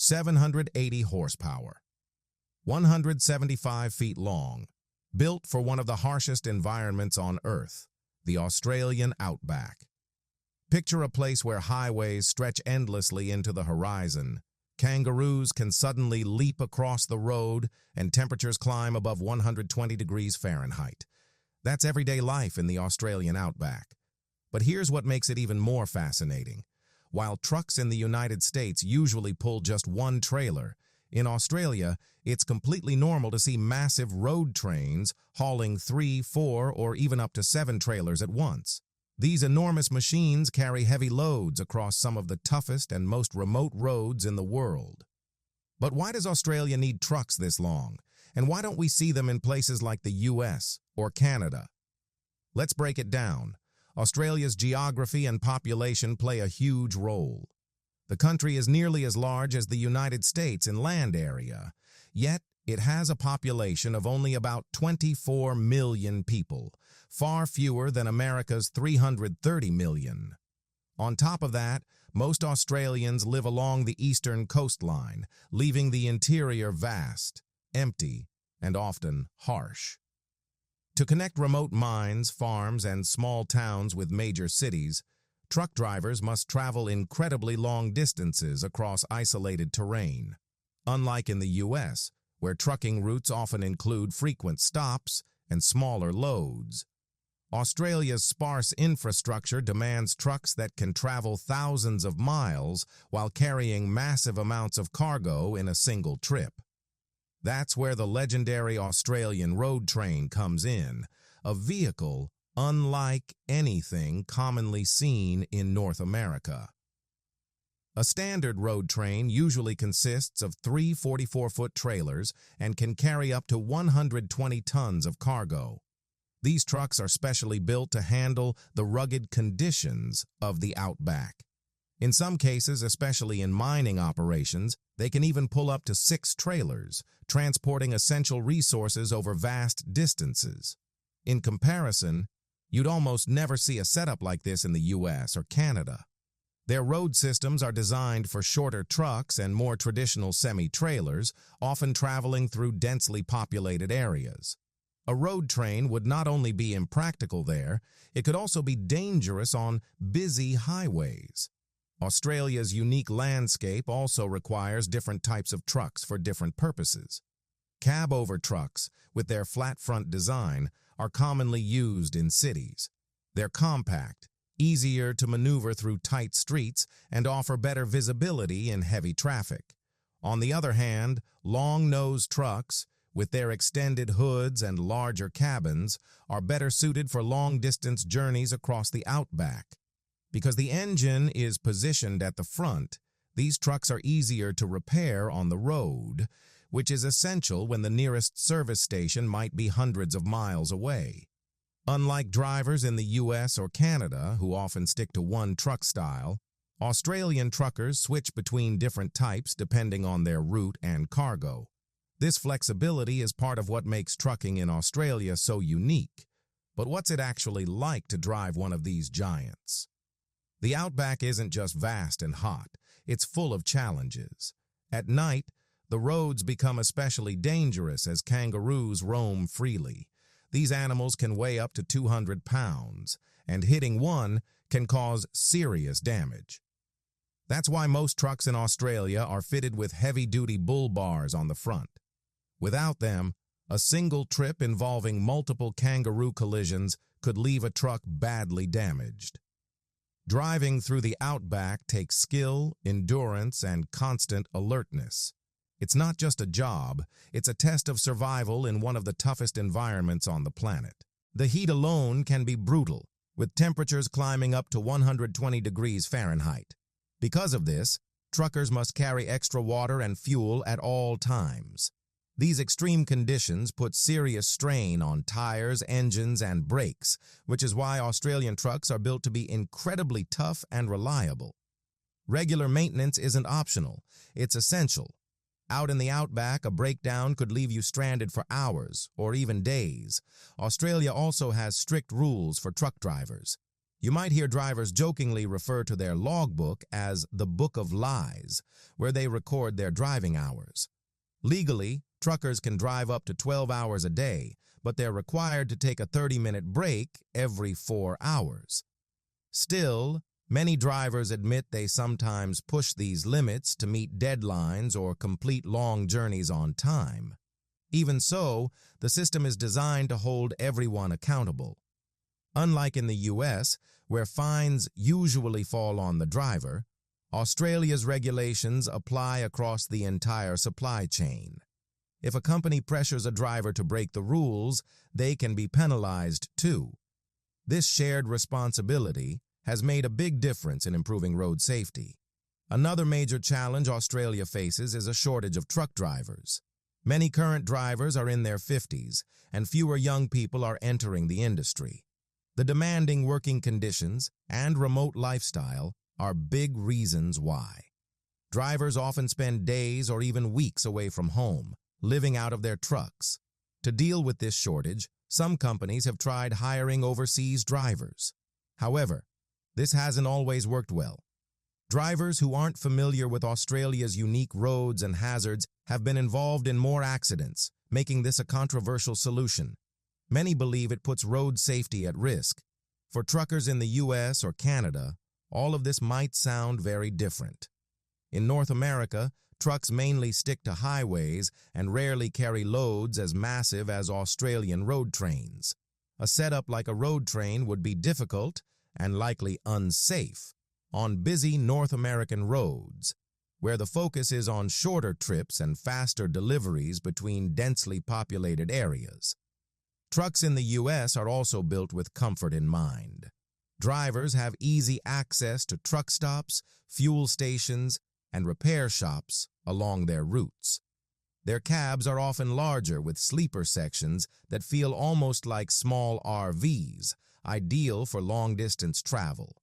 780 horsepower, 175 feet long, built for one of the harshest environments on Earth, the Australian Outback. Picture a place where highways stretch endlessly into the horizon. Kangaroos can suddenly leap across the road and temperatures climb above 120 degrees Fahrenheit. That's everyday life in the Australian Outback. But here's what makes it even more fascinating. While trucks in the United States usually pull just one trailer, in Australia, it's completely normal to see massive road trains hauling 3, 4, or even up to 7 trailers at once. These enormous machines carry heavy loads across some of the toughest and most remote roads in the world. But why does Australia need trucks this long? And why don't we see them in places like the US or Canada? Let's break it down. Australia's geography and population play a huge role. The country is nearly as large as the United States in land area, yet it has a population of only about 24 million people, far fewer than America's 330 million. On top of that, most Australians live along the eastern coastline, leaving the interior vast, empty, and often harsh. To connect remote mines, farms, and small towns with major cities, truck drivers must travel incredibly long distances across isolated terrain. Unlike in the US, where trucking routes often include frequent stops and smaller loads, Australia's sparse infrastructure demands trucks that can travel thousands of miles while carrying massive amounts of cargo in a single trip. That's where the legendary Australian road train comes in, a vehicle unlike anything commonly seen in North America. A standard road train usually consists of 3 44-foot trailers and can carry up to 120 tons of cargo. These trucks are specially built to handle the rugged conditions of the Outback. In some cases, especially in mining operations, they can even pull up to 6 trailers, transporting essential resources over vast distances. In comparison, you'd almost never see a setup like this in the US or Canada. Their road systems are designed for shorter trucks and more traditional semi-trailers, often traveling through densely populated areas. A road train would not only be impractical there, it could also be dangerous on busy highways. Australia's unique landscape also requires different types of trucks for different purposes. Cab-over trucks, with their flat front design, are commonly used in cities. They're compact, easier to maneuver through tight streets, and offer better visibility in heavy traffic. On the other hand, long-nosed trucks, with their extended hoods and larger cabins, are better suited for long-distance journeys across the Outback. Because the engine is positioned at the front, these trucks are easier to repair on the road, which is essential when the nearest service station might be hundreds of miles away. Unlike drivers in the US or Canada, who often stick to one truck style, Australian truckers switch between different types depending on their route and cargo. This flexibility is part of what makes trucking in Australia so unique. But what's it actually like to drive one of these giants? The Outback isn't just vast and hot, it's full of challenges. At night, the roads become especially dangerous as kangaroos roam freely. These animals can weigh up to 200 pounds, and hitting one can cause serious damage. That's why most trucks in Australia are fitted with heavy-duty bull bars on the front. Without them, a single trip involving multiple kangaroo collisions could leave a truck badly damaged. Driving through the Outback takes skill, endurance, and constant alertness. It's not just a job, it's a test of survival in one of the toughest environments on the planet. The heat alone can be brutal, with temperatures climbing up to 120 degrees Fahrenheit. Because of this, truckers must carry extra water and fuel at all times. These extreme conditions put serious strain on tires, engines, and brakes, which is why Australian trucks are built to be incredibly tough and reliable. Regular maintenance isn't optional, it's essential. Out in the Outback, a breakdown could leave you stranded for hours or even days. Australia also has strict rules for truck drivers. You might hear drivers jokingly refer to their logbook as the Book of Lies, where they record their driving hours. Legally, truckers can drive up to 12 hours a day, but they're required to take a 30-minute break every 4 hours. Still, many drivers admit they sometimes push these limits to meet deadlines or complete long journeys on time. Even so, the system is designed to hold everyone accountable. Unlike in the US, where fines usually fall on the driver, Australia's regulations apply across the entire supply chain. If a company pressures a driver to break the rules, they can be penalized too. This shared responsibility has made a big difference in improving road safety. Another major challenge Australia faces is a shortage of truck drivers. Many current drivers are in their 50s, and fewer young people are entering the industry. The demanding working conditions and remote lifestyle are big reasons why. Drivers often spend days or even weeks away from home, living out of their trucks. To deal with this shortage, some companies have tried hiring overseas drivers. However, this hasn't always worked well. Drivers who aren't familiar with Australia's unique roads and hazards have been involved in more accidents, making this a controversial solution. Many believe it puts road safety at risk. For truckers in the US or Canada, all of this might sound very different. In North America, trucks mainly stick to highways and rarely carry loads as massive as Australian road trains. A setup like a road train would be difficult and likely unsafe on busy North American roads, where the focus is on shorter trips and faster deliveries between densely populated areas. Trucks in the US are also built with comfort in mind. Drivers have easy access to truck stops, fuel stations, and repair shops along their routes. Their cabs are often larger with sleeper sections that feel almost like small RVs, ideal for long-distance travel.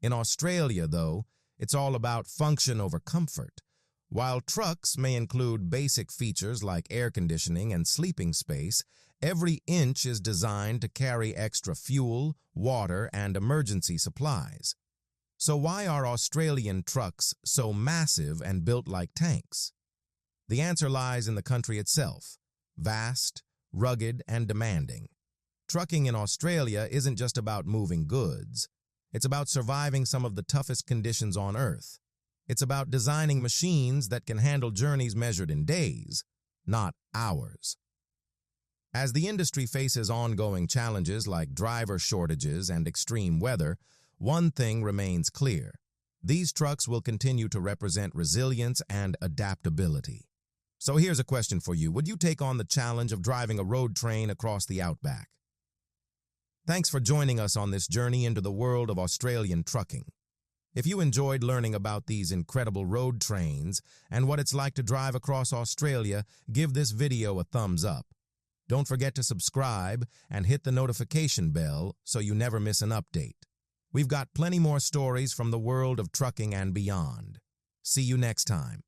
In Australia, though, it's all about function over comfort. While trucks may include basic features like air conditioning and sleeping space, every inch is designed to carry extra fuel, water, and emergency supplies. So why are Australian trucks so massive and built like tanks? The answer lies in the country itself: vast, rugged, and demanding. Trucking in Australia isn't just about moving goods. It's about surviving some of the toughest conditions on Earth. It's about designing machines that can handle journeys measured in days, not hours. As the industry faces ongoing challenges like driver shortages and extreme weather, one thing remains clear: these trucks will continue to represent resilience and adaptability. So here's a question for you. Would you take on the challenge of driving a road train across the Outback? Thanks for joining us on this journey into the world of Australian trucking. If you enjoyed learning about these incredible road trains and what it's like to drive across Australia, give this video a thumbs up. Don't forget to subscribe and hit the notification bell so you never miss an update. We've got plenty more stories from the world of trucking and beyond. See you next time.